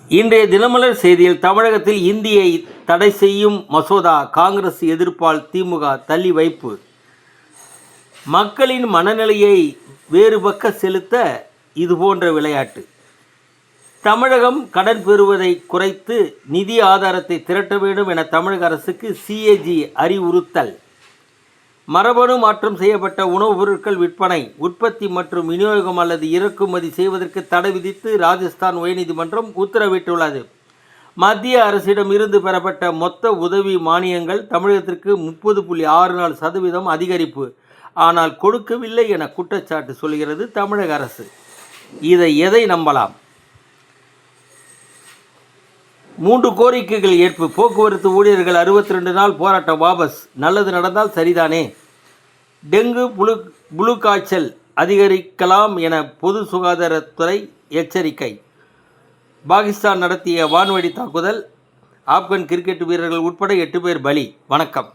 இன்றைய தினமலர் செய்தியில் தமிழகத்தில் இந்தியை தடை செய்யும் மசோதா காங்கிரஸ் எதிர்ப்பால் திமுக தள்ளி வைப்பு. மக்களின் மனநிலையை வேறு பக்க செலுத்த இதுபோன்ற விளையாட்டு. தமிழகம் கடன் பெறுவதை குறைத்து நிதி ஆதாரத்தை திரட்ட வேண்டும் என தமிழக அரசுக்கு சிஏஜி அறிவுறுத்தல். மரபணு மாற்றம் செய்யப்பட்ட உணவுப் பொருட்கள் விற்பனை, உற்பத்தி மற்றும் விநியோகம் அல்லது இறக்குமதி செய்வதற்கு தடை விதித்து ராஜஸ்தான் உயர்நீதிமன்றம் உத்தரவிட்டுள்ளது. மத்திய அரசிடம் இருந்து பெறப்பட்ட மொத்த உதவி மானியங்கள் தமிழகத்திற்கு 30.64% அதிகரிப்பு. ஆனால் கொடுக்கவில்லை என குற்றச்சாட்டு சொல்கிறது தமிழக அரசு. இதை எதை நம்பலாம்? 3 கோரிக்கைகள் ஏற்பு. போக்குவரத்து ஊழியர்கள் 62 நாள் போராட்டம் வாபஸ். நல்லது நடந்தால் சரிதானே. டெங்கு புழு காய்ச்சல் அதிகரிக்கலாம் என பொது சுகாதாரத்துறை எச்சரிக்கை. பாகிஸ்தான் நடத்திய வான்வழி தாக்குதல், ஆப்கன் கிரிக்கெட் வீரர்கள் உட்பட 8 பேர் பலி. வணக்கம்.